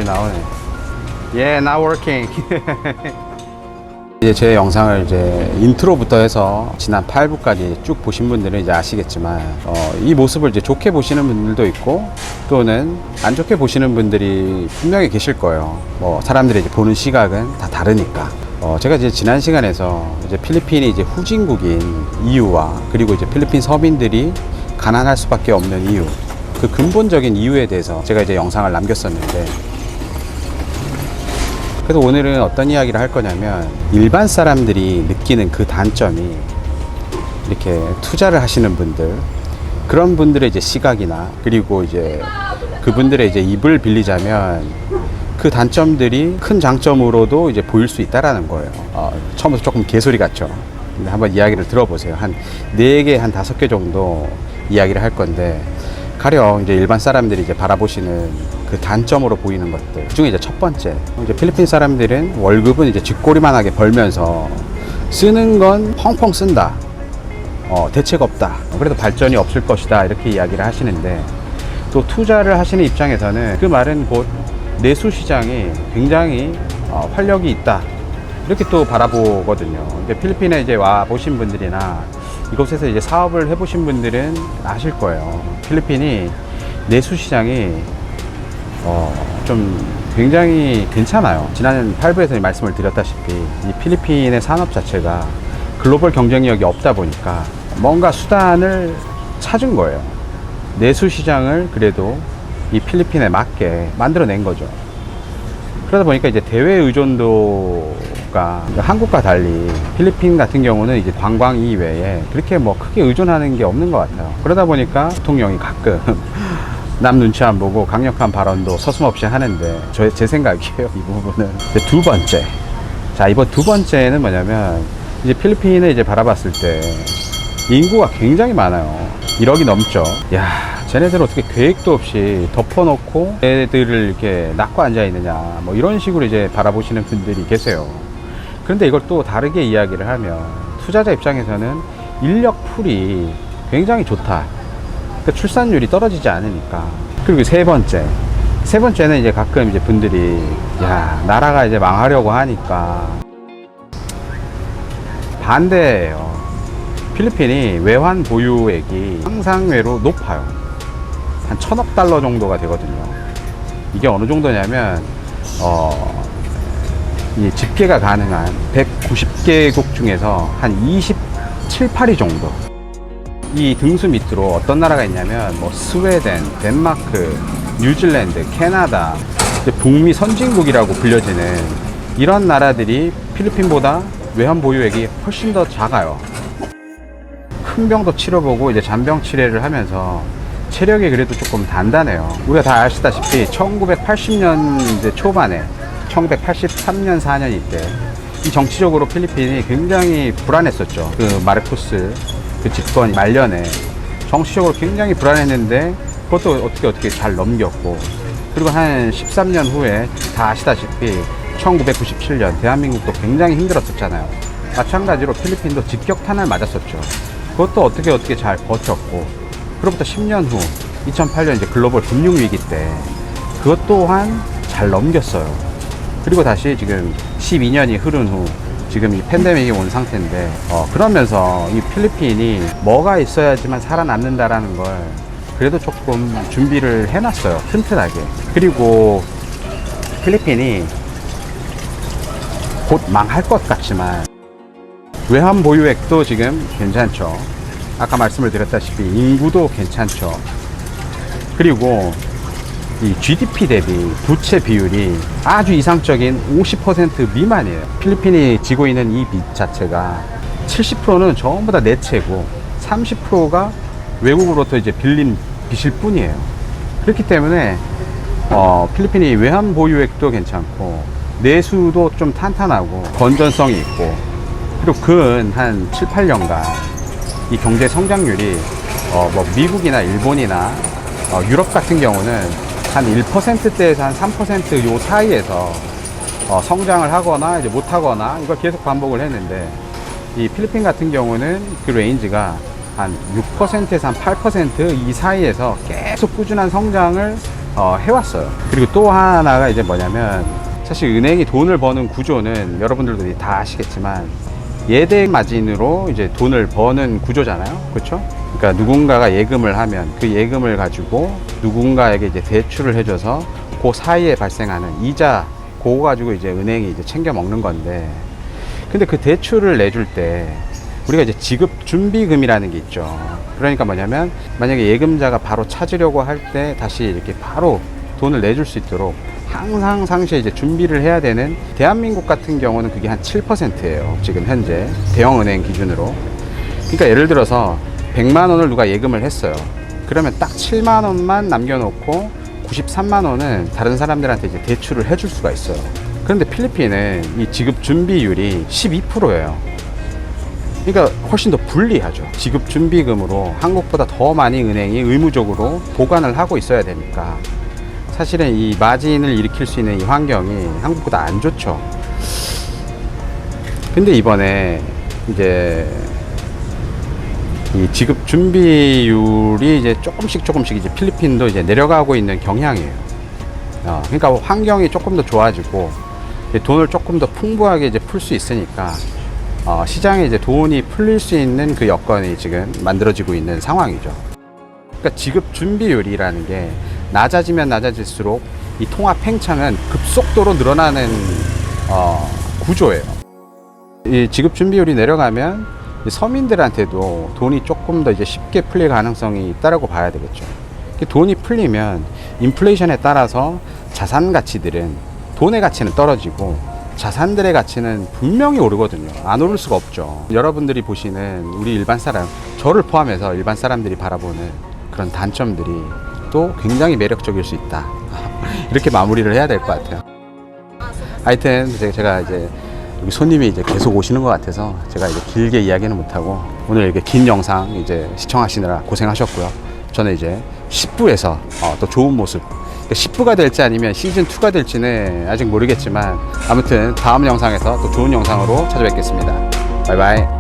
나오네. Yeah, not working. 이제 제 영상을 이제 인트로부터 해서 지난 8부까지 쭉 보신 분들은 이제 아시겠지만 이 모습을 이제 좋게 보시는 분들도 있고 또는 안 좋게 보시는 분들이 분명히 계실 거예요. 뭐 사람들이 이제 보는 시각은 다 다르니까. 제가 이제 지난 시간에서 이제 필리핀이 이제 후진국인 이유와 그리고 이제 필리핀 서민들이 가난할 수밖에 없는 이유, 그 근본적인 이유에 대해서 제가 이제 영상을 남겼었는데, 그래서 오늘은 어떤 이야기를 할 거냐면 일반 사람들이 느끼는 그 단점이 이렇게 투자를 하시는 분들, 그런 분들의 이제 시각이나 그리고 이제 그분들의 이제 입을 빌리자면 그 단점들이 큰 장점으로도 이제 보일 수 있다라는 거예요. 처음부터 조금 개소리 같죠. 근데 한번 이야기를 들어보세요. 한 4개, 한 5개 정도 이야기를 할 건데, 가령 이제 일반 사람들이 이제 바라보시는 그 단점으로 보이는 것들 중에 이제 첫 번째, 이제 필리핀 사람들은 월급은 이제 쥐꼬리만하게 벌면서 쓰는 건 펑펑 쓴다. 대책 없다. 그래도 발전이 없을 것이다. 이렇게 이야기를 하시는데, 또 투자를 하시는 입장에서는 그 말은 곧 내수 시장이 굉장히 활력이 있다. 이렇게 또 바라보거든요. 근데 필리핀에 이제 와 보신 분들이나 이곳에서 이제 사업을 해보신 분들은 아실 거예요. 필리핀이 내수 시장이 좀 굉장히 괜찮아요. 지난 8부에서 말씀을 드렸다시피 이 필리핀의 산업 자체가 글로벌 경쟁력이 없다 보니까 뭔가 수단을 찾은 거예요. 내수 시장을 그래도 이 필리핀에 맞게 만들어낸 거죠. 그러다 보니까 이제 대외 의존도가 한국과 달리 필리핀 같은 경우는 이제 관광 이외에 그렇게 뭐 크게 의존하는 게 없는 것 같아요. 그러다 보니까 대통령이 가끔 남 눈치 안 보고 강력한 발언도 서슴없이 하는데, 제 생각이에요. 이 부분은. 두 번째. 자, 이번 두 번째는 뭐냐면, 이제 필리핀을 이제 바라봤을 때 인구가 굉장히 많아요. 1억이 넘죠. 야, 쟤네들 어떻게 계획도 없이 덮어놓고 애들을 이렇게 낳고 앉아 있느냐, 뭐 이런 식으로 이제 바라보시는 분들이 계세요. 그런데 이걸 또 다르게 이야기를 하면 투자자 입장에서는 인력 풀이 굉장히 좋다. 그러니까 출산율이 떨어지지 않으니까. 그리고 세 번째는 이제 가끔 이제 분들이, 야, 나라가 이제 망하려고 하니까 반대예요. 필리핀이 외환 보유액이 상상외로 높아요. 한 1,000억 달러 정도가 되거든요. 이게 어느 정도냐면 이 집계가 가능한 190개국 중에서 한 27, 8위 정도. 이 등수 밑으로 어떤 나라가 있냐면 뭐 스웨덴, 덴마크, 뉴질랜드, 캐나다, 북미 선진국이라고 불려지는 이런 나라들이 필리핀보다 외환 보유액이 훨씬 더 작아요. 큰 병도 치러보고 이제 잔병 치레를 하면서 체력이 그래도 조금 단단해요. 우리가 다 아시다시피 1980년대 초반에 1983년 4년 이때 이 정치적으로 필리핀이 굉장히 불안했었죠. 그 마르코스 그 집권 말년에 정치적으로 굉장히 불안했는데 그것도 어떻게 잘 넘겼고, 그리고 한 13년 후에 다 아시다시피 1997년 대한민국도 굉장히 힘들었었잖아요. 마찬가지로 필리핀도 직격탄을 맞았었죠. 그것도 어떻게 잘 버텼고, 그로부터 10년 후 2008년 이제 글로벌 금융위기 때 그것 또한 잘 넘겼어요. 그리고 다시 지금 12년이 흐른 후 지금 이 팬데믹이 온 상태인데, 그러면서 이 필리핀이 뭐가 있어야지만 살아남는다라는 걸 그래도 조금 준비를 해놨어요. 튼튼하게. 그리고 필리핀이 곧 망할 것 같지만 외환 보유액도 지금 괜찮죠. 아까 말씀을 드렸다시피 인구도 괜찮죠. 그리고 이 GDP 대비 부채 비율이 아주 이상적인 50% 미만이에요. 필리핀이 지고 있는 이 빚 자체가 70%는 전부 다 내채고 30%가 외국으로부터 이제 빌린 빚일 뿐이에요. 그렇기 때문에 필리핀이 외환 보유액도 괜찮고 내수도 좀 탄탄하고 건전성이 있고, 그리고 근 한 7, 8년간 이 경제 성장률이 뭐 미국이나 일본이나 유럽 같은 경우는 한 1%대에서 한 3% 요 사이에서 성장을 하거나 이제 못하거나 이걸 계속 반복을 했는데, 이 필리핀 같은 경우는 그 레인지가 한 6%에서 한 8% 이 사이에서 계속 꾸준한 성장을 해왔어요. 그리고 또 하나가 이제 뭐냐면, 사실 은행이 돈을 버는 구조는 여러분들도 다 아시겠지만 예대 마진으로 이제 돈을 버는 구조잖아요. 그렇죠? 그러니까 누군가가 예금을 하면 그 예금을 가지고 누군가에게 이제 대출을 해줘서 그 사이에 발생하는 이자, 그거 가지고 이제 은행이 이제 챙겨 먹는 건데, 근데 그 대출을 내줄 때 우리가 이제 지급 준비금이라는 게 있죠. 그러니까 뭐냐면, 만약에 예금자가 바로 찾으려고 할 때 다시 이렇게 바로 돈을 내줄 수 있도록 항상 상시에 이제 준비를 해야 되는, 대한민국 같은 경우는 그게 한 7%예요. 지금 현재 대형은행 기준으로. 그러니까 예를 들어서 100만 원을 누가 예금을 했어요. 그러면 딱 7만 원만 남겨놓고 93만 원은 다른 사람들한테 이제 대출을 해줄 수가 있어요. 그런데 필리핀은 이 지급 준비율이 12%예요. 그러니까 훨씬 더 불리하죠. 지급 준비금으로 한국보다 더 많이 은행이 의무적으로 보관을 하고 있어야 되니까 사실은 이 마진을 일으킬 수 있는 이 환경이 한국보다 안 좋죠. 근데 이번에 이제 이 지급 준비율이 이제 조금씩 이제 필리핀도 이제 내려가고 있는 경향이에요. 그러니까 환경이 조금 더 좋아지고 돈을 조금 더 풍부하게 이제 풀 수 있으니까 시장에 이제 돈이 풀릴 수 있는 그 여건이 지금 만들어지고 있는 상황이죠. 그러니까 지급 준비율이라는 게 낮아지면 낮아질수록 이 통합 팽창은 급속도로 늘어나는 구조예요. 이 지급 준비율이 내려가면 서민들한테도 돈이 조금 더 이제 쉽게 풀릴 가능성이 있다라고 봐야 되겠죠. 돈이 풀리면 인플레이션에 따라서 자산 가치들은, 돈의 가치는 떨어지고 자산들의 가치는 분명히 오르거든요. 안 오를 수가 없죠. 여러분들이 보시는 우리 일반 사람, 저를 포함해서 일반 사람들이 바라보는 그런 단점들이 또 굉장히 매력적일 수 있다. 이렇게 마무리를 해야 될 것 같아요. 하여튼 제가 이제 여기 손님이 이제 계속 오시는 것 같아서 제가 이제 길게 이야기는 못하고, 오늘 이렇게 긴 영상 이제 시청하시느라 고생하셨고요. 저는 이제 10부에서 또 좋은 모습, 10부가 될지 아니면 시즌2가 될지는 아직 모르겠지만, 아무튼 다음 영상에서 또 좋은 영상으로 찾아뵙겠습니다. 바이바이.